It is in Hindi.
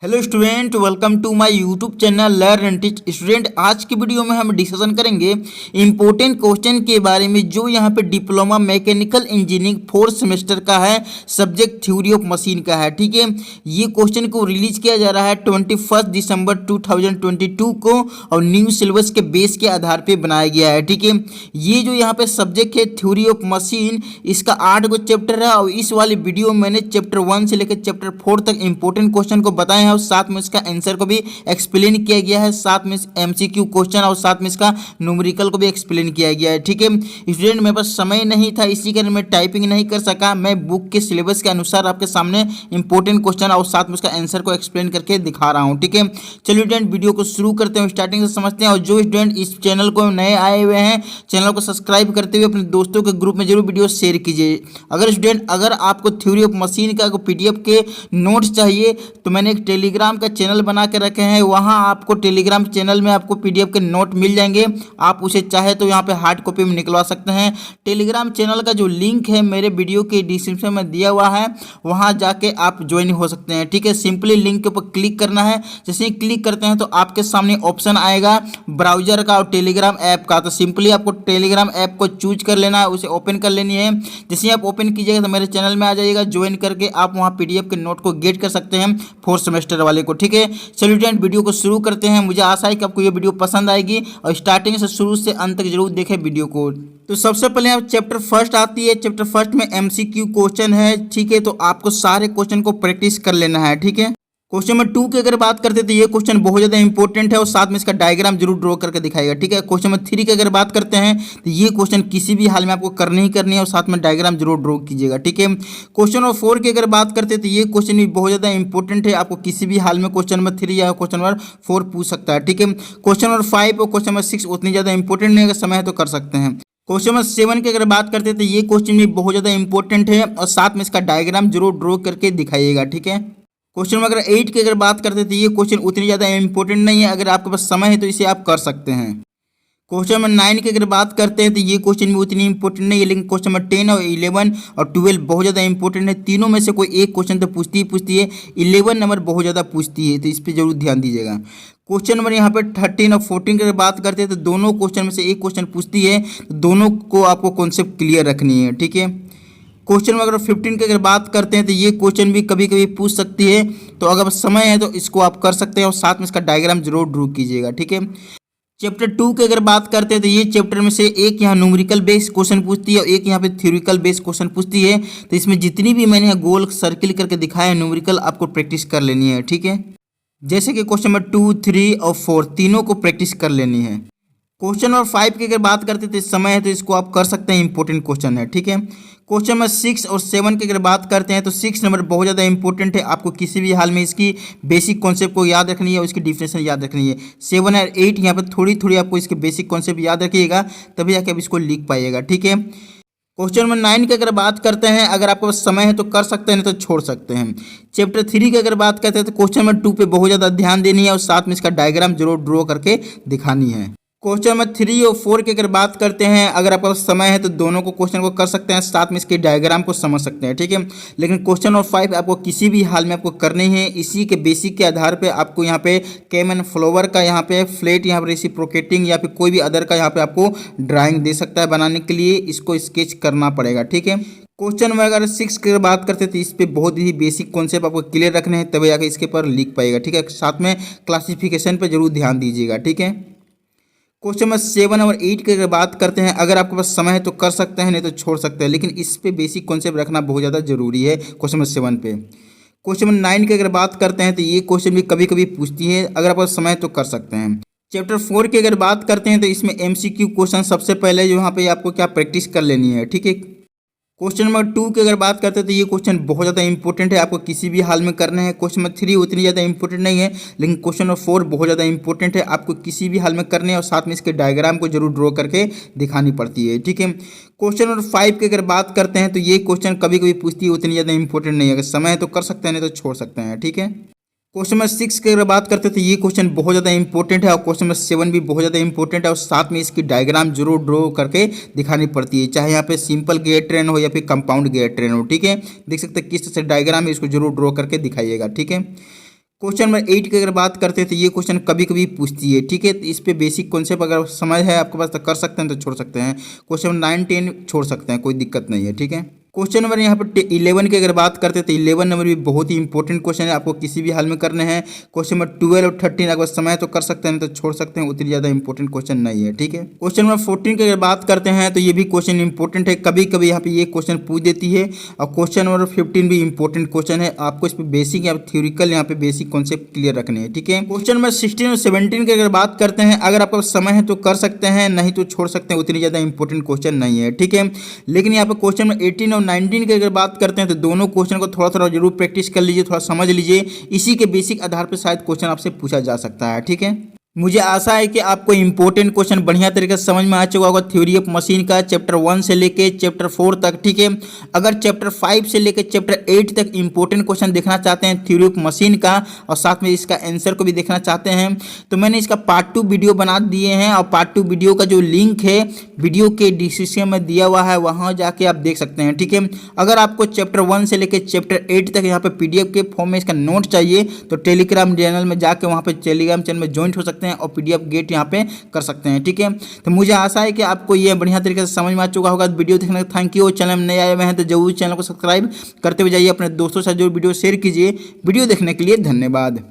Hello student, welcome to my YouTube channel learn and teach student. आज की वीडियो में हम डिस्कशन करेंगे इंपॉर्टेंट क्वेश्चन के बारे में जो यहाँ पे diploma mechanical engineering fourth semester का है, सब्जेक्ट थ्योरी ऑफ मशीन का है। ठीक है, ये क्वेश्चन को रिलीज किया जा रहा है 21 दिसंबर 2022 को और न्यू सिलेबस के बेस के आधार पर बनाया गया है। ठीक है, ये जो यहाँ पे सब्जेक्ट है थ्योरी ऑफ मशीन, इसका 8 गो चैप्टर है और इस वाली वीडियो में मैंने चैप्टर 1 से लेकर चैप्टर 4 तक इंपॉर्टेंट क्वेश्चन को बताए हैं और साथ में इसका आंसर को भी एक्सप्लेन किया गया है, साथ में एमसीक्यू क्वेश्चन और साथ में इसका न्यूमेरिकल को भी एक्सप्लेन किया गया है। ठीक है स्टूडेंट, मेरे पास समय नहीं था, इसी कारण मैं टाइपिंग नहीं कर सका। मैं बुक के सिलेबस के अनुसार आपके सामने इंपॉर्टेंट क्वेश्चन और साथ में उसका आंसर को एक्सप्लेन करके दिखा रहा हूँ। ठीक है, चलिए स्टूडेंट वीडियो को शुरू करते हैं, स्टार्टिंग से समझते हैं। और जो स्टूडेंट इस चैनल को नए आए हुए हैं, चैनल को सब्सक्राइब करते हुए अपने दोस्तों के ग्रुप में जरूर वीडियो शेयर कीजिए। अगर आपको थ्योरी ऑफ मशीन का पीडीएफ के नोट्स चाहिए तो मैंने एक टेलीग्राम का चैनल बना के रखे हैं, वहां आपको टेलीग्राम चैनल में आपको पीडीएफ के नोट मिल जाएंगे। आप उसे चाहे तो यहां पे हार्ड कॉपी में निकलवा सकते हैं। टेलीग्राम चैनल का जो लिंक है मेरे वीडियो के डिस्क्रिप्शन में दिया हुआ है, वहां जाके आप ज्वाइन हो सकते हैं। ठीक है, सिंपली लिंक के ऊपर क्लिक करना है। जैसे ही क्लिक करते हैं तो आपके सामने ऑप्शन आएगा ब्राउजर का और टेलीग्राम ऐप का। तो सिंपली आपको टेलीग्राम ऐप को चूज कर लेना है, उसे ओपन कर लेनी है। जैसे ही आप ओपन कीजिएगा तो मेरे चैनल में आ जाइएगा, ज्वाइन करके आप वहां पीडीएफ के नोट को गेट कर सकते हैं फोर्थ सेमेस्टर वाले को। ठीक है, चलिए स्टूडेंट वीडियो को शुरू करते हैं। मुझे आशा है कि आपको ये वीडियो पसंद आएगी और स्टार्टिंग से शुरू से अंत तक जरूर देखें वीडियो को। तो सबसे पहले आप चैप्टर फर्स्ट आती है, चैप्टर फर्स्ट में एमसीक्यू क्वेश्चन है। ठीक है, तो आपको सारे क्वेश्चन को प्रैक्टिस कर लेना है। ठीक है, क्वेश्चन नंबर 2 की अगर बात करते हैं तो ये क्वेश्चन बहुत ज़्यादा इंपॉर्टेंट है और साथ में इसका डायग्राम जरूर ड्रॉ करके दिखाएगा। ठीक है, क्वेश्चन नंबर 3 की अगर बात करते हैं तो ये क्वेश्चन किसी भी हाल में आपको करनी ही करनी है और साथ में डायग्राम जरूर ड्रॉ कीजिएगा। ठीक है, क्वेश्चन नंबर 4 की अगर बात करते हैं तो ये क्वेश्चन भी बहुत ज़्यादा इंपॉर्टेंट है, आपको किसी भी हाल में क्वेश्चन नंबर 3 या क्वेश्चन नंबर 4 पूछ सकता है। ठीक है, क्वेश्चन नंबर 5 और क्वेश्चन नंबर 6 उतनी ज़्यादा इंपॉर्टेंट नहीं, अगर समय है तो कर सकते हैं। क्वेश्चन नंबर 7 की अगर बात करते हैं तो ये क्वेश्चन भी बहुत ज़्यादा इंपॉर्टेंट है और साथ में इसका डायग्राम जरूर ड्रॉ करके दिखाइएगा। ठीक है, क्वेश्चन नंबर 8 की अगर बात करते हैं तो ये क्वेश्चन उतनी ज़्यादा इंपॉर्टेंट नहीं है, अगर आपके पास समय है तो इसे आप कर सकते हैं। क्वेश्चन नंबर 9 की अगर बात करते हैं तो ये क्वेश्चन भी उतनी इंपॉर्टेंट नहीं है, लेकिन क्वेश्चन नंबर 10 और 11 और 12 बहुत ज़्यादा इंपॉर्टेंट है। तीनों में से कोई एक क्वेश्चन तो पूछती है। 11 नंबर बहुत ज़्यादा पूछती है, तो इस पर जरूर ध्यान दीजिएगा। क्वेश्चन नंबर यहाँ पे 13 और 14 की अगर बात करते हैं तो दोनों क्वेश्चन में से एक क्वेश्चन पूछती है, दोनों को आपको कॉन्सेप्ट क्लियर रखनी है। ठीक है, क्वेश्चन अगर 15 की अगर बात करते हैं तो ये क्वेश्चन भी कभी कभी पूछ सकती है, तो अगर समय है तो इसको आप कर सकते हैं और साथ में इसका डायग्राम जरूर ड्रॉ कीजिएगा। ठीक है, चैप्टर 2 की अगर बात करते हैं तो ये चैप्टर में से एक यहाँ न्यूमेरिकल बेस्ड क्वेश्चन पूछती है और एक यहाँ पे थ्योरिकल बेस्ड क्वेश्चन पूछती है। तो इसमें जितनी भी मैंने गोल सर्किल करके दिखाया है न्यूमेरिकल, आपको प्रैक्टिस कर लेनी है। ठीक है, जैसे कि क्वेश्चन नंबर 2, 3 और 4 तीनों को प्रैक्टिस कर लेनी है। क्वेश्चन नंबर 5 की अगर बात करते हैं तो समय है तो इसको आप कर सकते हैं, इंपॉर्टेंट क्वेश्चन है। ठीक है, क्वेश्चन नंबर 6 और 7 की अगर बात करते हैं तो 6 नंबर बहुत ज़्यादा इंपॉर्टेंट है, आपको किसी भी हाल में इसकी बेसिक कॉन्सेप्ट को याद रखनी है और इसकी डिफिनेशन याद रखनी है। 7 और 8 यहाँ पर थोड़ी थोड़ी आपको इसके बेसिक कॉन्सेप्ट याद रखिएगा, तभी जाके आप इसको लिख पाइएगा। ठीक है, क्वेश्चन नंबर 9 की अगर बात करते हैं, अगर आपके पास समय है तो कर सकते हैं, नहीं तो छोड़ सकते हैं। चैप्टर 3 की अगर बात करते हैं तो क्वेश्चन नंबर 2 पे बहुत ज़्यादा ध्यान देनी है और साथ में इसका डायग्राम जरूर ड्रॉ करके दिखानी है। क्वेश्चन नंबर 3 और 4 की अगर बात करते हैं, अगर आपके पास समय है तो दोनों को क्वेश्चन को कर सकते हैं, साथ में इसके डायग्राम को समझ सकते हैं। ठीक है, लेकिन क्वेश्चन नंबर 5 आपको किसी भी हाल में आपको करनी है। इसी के बेसिक के आधार पे आपको यहाँ पे केम एंड फ्लावर का यहाँ पे फ्लैट यहाँ पे रेसिप्रोकेटिंग या फिर कोई भी अदर का यहाँ पे आपको ड्राइंग दे सकता है, बनाने के लिए इसको स्केच करना पड़ेगा। ठीक है, क्वेश्चन नंबर अगर 6 की बात करते हैं तो इस पे बहुत ही बेसिक कॉन्सेप्ट आपको क्लियर रखने हैं, तभी जाकर इसके पर लिख पाएगा। ठीक है, साथ में क्लासिफिकेशन पर जरूर ध्यान दीजिएगा। ठीक है, क्वेश्चन नंबर 7 और 8 की अगर बात करते हैं, अगर आपके पास समय है तो कर सकते हैं, नहीं तो छोड़ सकते हैं, लेकिन इस पे बेसिक कॉन्सेप्ट रखना बहुत ज़्यादा जरूरी है। क्वेश्चन नंबर 7 पे क्वेश्चन नंबर 9 की अगर बात करते हैं तो ये क्वेश्चन भी कभी कभी पूछती है, अगर आपके पास समय है तो कर सकते हैं। चैप्टर 4 की अगर बात करते हैं तो इसमें एमसीक्यू क्वेश्चन सबसे पहले जो यहाँ पे आपको क्या प्रैक्टिस कर लेनी है। ठीक है, क्वेश्चन नंबर 2 की अगर बात करते हैं तो ये क्वेश्चन बहुत ज़्यादा इंपॉर्टेंट है, आपको किसी भी हाल में करना है। क्वेश्चन नंबर 3 उतनी ज़्यादा इंपॉर्टेंट नहीं है, लेकिन क्वेश्चन नंबर 4 बहुत ज़्यादा इंपॉर्टेंट है, आपको किसी भी हाल में करने है और साथ में इसके डायग्राम को जरूर ड्रॉ करके दिखानी पड़ती है। ठीक है, क्वेश्चन नंबर 5 की अगर बात करते हैं तो ये क्वेश्चन कभी कभी पूछती है, उतनी ज़्यादा इंपॉर्टेंट नहीं है, अगर समय है तो कर सकते हैं, नहीं तो छोड़ सकते हैं। ठीक है, क्वेश्चन नंबर 6 की अगर बात करते हैं तो ये क्वेश्चन बहुत ज़्यादा इंपॉर्टेंट है और क्वेश्चन नंबर 7 भी बहुत ज़्यादा इंपॉर्टेंट है और साथ में इसकी डायग्राम जरूर ड्रॉ करके दिखानी पड़ती है, चाहे यहाँ पे सिंपल गियर ट्रेन हो या फिर कंपाउंड गियर ट्रेन हो। ठीक है, देख सकते हैं किस तरह से डायग्राम है, इसको जरूर ड्रॉ करके दिखाइएगा। ठीक है, क्वेश्चन नंबर 8 की अगर बात करते हैं तो ये क्वेश्चन कभी कभी पूछती है, ठीक है। तो इस पे बेसिक कॉन्सेप्ट अगर समझ है आपके पास तो कर सकते हैं, तो छोड़ सकते हैं। क्वेश्चन नंबर 9 10 छोड़ सकते हैं, कोई दिक्कत नहीं है, ठीक है। क्वेश्चन नंबर यहाँ पर 11 की अगर बात करते हैं तो 11 नंबर भी बहुत ही इंपॉर्टेंट क्वेश्चन है, आपको किसी भी हाल में करने हैं। क्वेश्चन नंबर 12 और 13 अगर समय तो कर सकते हैं, तो छोड़ सकते हैं, उतनी ज़्यादा इंपॉर्टेंट क्वेश्चन नहीं है, ठीक है। क्वेश्चन नंबर 14 की अगर बात करते हैं तो ये भी क्वेश्चन इंपॉर्टेंट है, कभी कभी यहाँ पे ये क्वेश्चन पूछ देती है। और क्वेश्चन नंबर 15 भी इंपॉर्टेंट क्वेश्चन है, आपको इस पर बेसिक या थ्योरिकल यहाँ पे बेसिक कॉन्सेप्ट क्लियर रखने हैं, ठीक है। क्वेश्चन नंबर 16 और 17 की अगर बात करते हैं, अगर आपका समय है तो कर सकते हैं, नहीं तो छोड़ सकते हैं, उतनी ज़्यादा इंपॉर्टेंट क्वेश्चन नहीं है, ठीक है। लेकिन यहाँ पे क्वेश्चन नंबर 18 और 19 की अगर बात करते हैं तो दोनों क्वेश्चन को थोड़ा थोड़ा जरूर प्रैक्टिस कर लीजिए, थोड़ा समझ लीजिए, इसी के बेसिक आधार पर शायद क्वेश्चन आपसे पूछा जा सकता है, ठीक है। मुझे आशा है कि आपको इंपॉर्टेंट क्वेश्चन बढ़िया तरीके से समझ में आ चुका होगा थ्योरी ऑफ मशीन का, चैप्टर 1 से लेके चैप्टर 4 तक, ठीक है। अगर चैप्टर 5 से लेके चैप्टर 8 तक इंपॉर्टेंट क्वेश्चन देखना चाहते हैं थ्योरी ऑफ मशीन का, और साथ में इसका आंसर को भी देखना चाहते हैं, तो मैंने इसका पार्ट 2 वीडियो बना दिए हैं, और पार्ट 2 वीडियो का जो लिंक है वीडियो के डिस्क्रिप्शन में दिया हुआ है, वहाँ जाके आप देख सकते हैं, ठीक है। अगर आपको चैप्टर 1 से लेकर चैप्टर 8 तक यहाँ पे PDF के फॉर्म में इसका नोट चाहिए तो टेलीग्राम चैनल में जाके वहाँ पे टेलीग्राम चैनल में ज्वाइन हो सकते हैं और PDF गेट यहाँ पे कर सकते हैं, ठीक है। तो मुझे आशा है कि आपको ये बढ़िया तरीके से समझ में आ चुका होगा। वीडियो देखने का थैंक यू। चैनल में नए आए हुए हैं तो जरूर चैनल को सब्सक्राइब करते हुए जाइए, अपने दोस्तों से जो वीडियो शेयर कीजिए। वीडियो देखने के लिए धन्यवाद।